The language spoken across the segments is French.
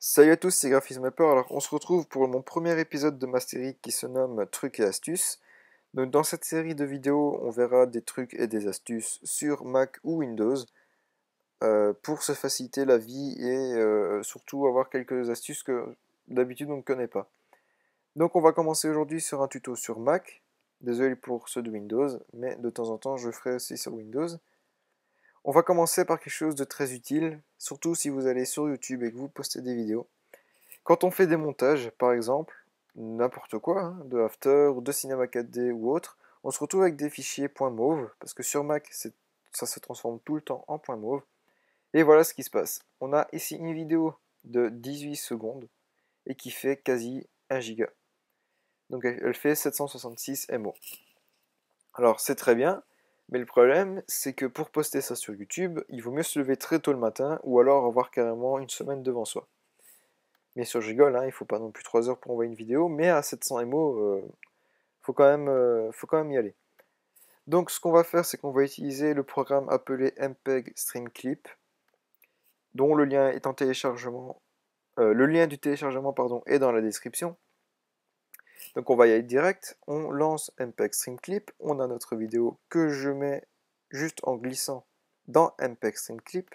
Salut à tous, c'est Graphismapper. Alors, on se retrouve pour mon premier épisode de ma série qui se nomme Trucs et astuces. Donc, dans cette série de vidéos, on verra des trucs et des astuces sur Mac ou Windows pour se faciliter la vie et surtout avoir quelques astuces que d'habitude on ne connaît pas. Donc, on va commencer aujourd'hui sur un tuto sur Mac. Désolé pour ceux de Windows, mais de temps en temps, je ferai aussi sur Windows. On va commencer par quelque chose de très utile, surtout si vous allez sur YouTube et que vous postez des vidéos. Quand on fait des montages, par exemple, n'importe quoi, hein, de After, ou de Cinema 4D ou autre, on se retrouve avec des fichiers .mauve, parce que sur Mac, ça se transforme tout le temps en .mauve. Et voilà ce qui se passe. On a ici une vidéo de 18 secondes, et qui fait quasi 1 giga. Donc elle fait 766 MO. Alors c'est très bien, mais le problème, c'est que pour poster ça sur YouTube, il vaut mieux se lever très tôt le matin, ou alors avoir carrément une semaine devant soi. Bien sûr, je rigole, hein, il faut pas non plus 3 heures pour envoyer une vidéo, mais à 700 MO, faut quand même y aller. Donc, ce qu'on va faire, c'est qu'on va utiliser le programme appelé MPEG Stream Clip, dont le lien est en téléchargement, le lien du téléchargement, pardon, est dans la description. Donc, on va y aller direct. On lance MPEG Stream Clip. On a notre vidéo que je mets juste en glissant dans MPEG Stream Clip.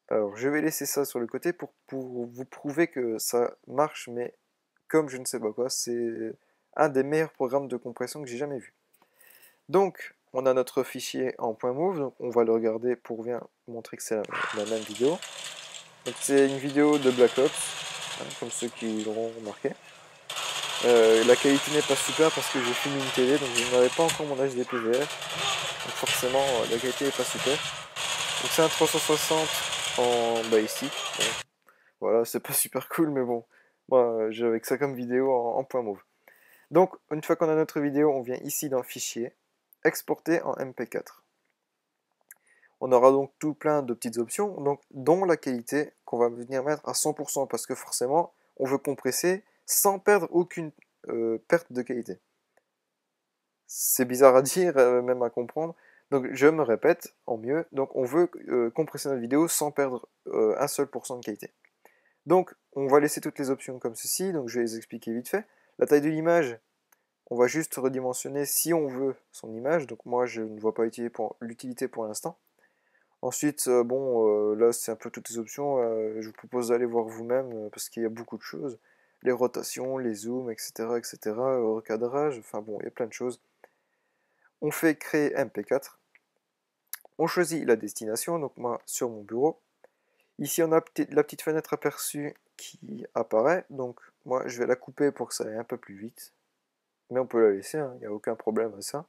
Alors, je vais laisser ça sur le côté pour vous prouver que ça marche, mais comme je ne sais pas quoi, c'est un des meilleurs programmes de compression que j'ai jamais vu. Donc, on a notre fichier en .move, donc on va le regarder pour bien montrer que c'est la même vidéo. Donc c'est une vidéo de Black Ops, hein, comme ceux qui l'auront remarqué. La qualité n'est pas super parce que j'ai filmé une télé, donc je n'avais pas encore mon HDPVR. Donc forcément, la qualité n'est pas super. Donc c'est un 360 en ballistique. Bon, voilà, c'est pas super cool, mais bon. Moi, j'ai avec ça comme vidéo en .move. Donc, une fois qu'on a notre vidéo, on vient ici dans Fichier, exporter en MP4. On aura donc tout plein de petites options, donc, dont la qualité qu'on va venir mettre à 100%, parce que forcément, on veut compresser sans perdre aucune perte de qualité. C'est bizarre à dire, même à comprendre. Donc, je me répète, en mieux. Donc, on veut compresser notre vidéo sans perdre un seul pourcent de qualité. Donc, on va laisser toutes les options comme ceci. Donc, je vais les expliquer vite fait. La taille de l'image, on va juste redimensionner si on veut son image. Donc, moi, je ne vois pas l'utilité pour l'instant. Ensuite, là, c'est un peu toutes les options. Je vous propose d'aller voir vous-même parce qu'il y a beaucoup de choses. Les rotations, les zooms, etc., etc., recadrage, enfin bon, il y a plein de choses. On fait créer MP4. On choisit la destination, donc moi, sur mon bureau. Ici, on a la petite fenêtre aperçue qui apparaît. Donc, moi, je vais la couper pour que ça aille un peu plus vite. Mais on peut la laisser, il n'y a aucun problème à ça.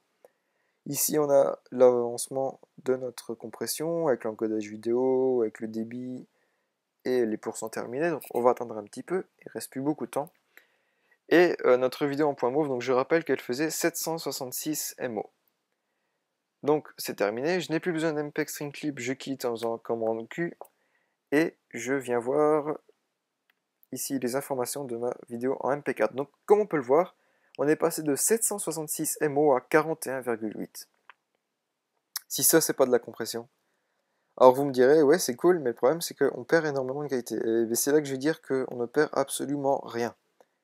Ici, on a l'avancement de notre compression avec l'encodage vidéo, avec le débit et les pourcents terminés. Donc, on va attendre un petit peu, il reste plus beaucoup de temps. Et notre vidéo en .move, donc je rappelle qu'elle faisait 766 MO. Donc, c'est terminé. Je n'ai plus besoin d'MPEG String Clip, je quitte en faisant commande Q et je viens voir ici les informations de ma vidéo en MP4. Donc, comme on peut le voir, on est passé de 766 MO à 41,8. Si ça, c'est pas de la compression. Alors vous me direz, ouais, c'est cool, mais le problème, c'est qu'on perd énormément de qualité. Et c'est là que je vais dire qu'on ne perd absolument rien.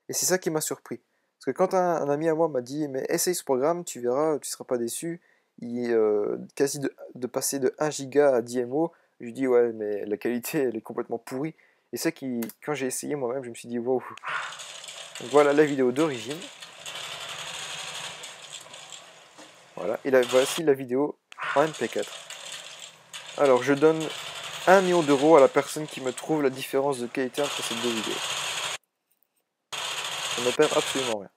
Et c'est ça qui m'a surpris. Parce que quand un ami à moi m'a dit, mais essaye ce programme, tu verras, tu ne seras pas déçu. Il est quasi de passer de 1 giga à 10 MO. Je lui dis, ouais, mais la qualité, elle est complètement pourrie. Et c'est ça qui, quand j'ai essayé moi-même, je me suis dit, wow. Donc voilà la vidéo d'origine. Voilà, et voici la vidéo en MP4. Alors je donne 1 million d'euros à la personne qui me trouve la différence de qualité entre ces deux vidéos. On ne perd absolument rien.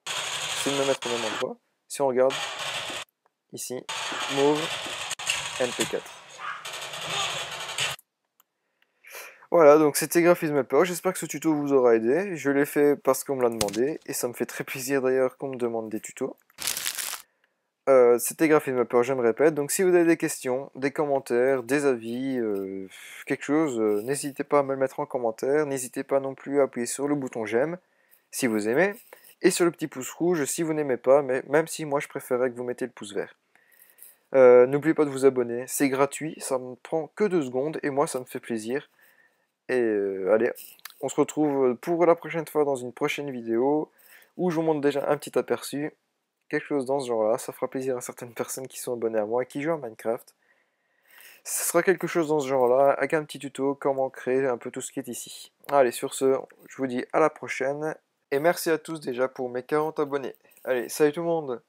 J'essaie de me mettre au même endroit. Si on regarde, ici, Mauve, MP4. Voilà, donc c'était Graphisme Peur. J'espère que ce tuto vous aura aidé. Je l'ai fait parce qu'on me l'a demandé, et ça me fait très plaisir d'ailleurs qu'on me demande des tutos. C'était Graphisme Peur, je me répète. Donc si vous avez des questions, des commentaires, des avis, quelque chose, n'hésitez pas à me le mettre en commentaire. N'hésitez pas non plus à appuyer sur le bouton j'aime si vous aimez, et sur le petit pouce rouge si vous n'aimez pas, mais même si moi je préférais que vous mettez le pouce vert. N'oubliez pas de vous abonner, c'est gratuit, ça ne prend que 2 secondes, et moi ça me fait plaisir. Et allez, on se retrouve pour la prochaine fois dans une prochaine vidéo, où je vous montre déjà un petit aperçu, quelque chose dans ce genre-là, ça fera plaisir à certaines personnes qui sont abonnées à moi et qui jouent à Minecraft. Ce sera quelque chose dans ce genre-là, avec un petit tuto, comment créer un peu tout ce qui est ici. Allez, sur ce, je vous dis à la prochaine, et merci à tous déjà pour mes 40 abonnés. Allez, salut tout le monde!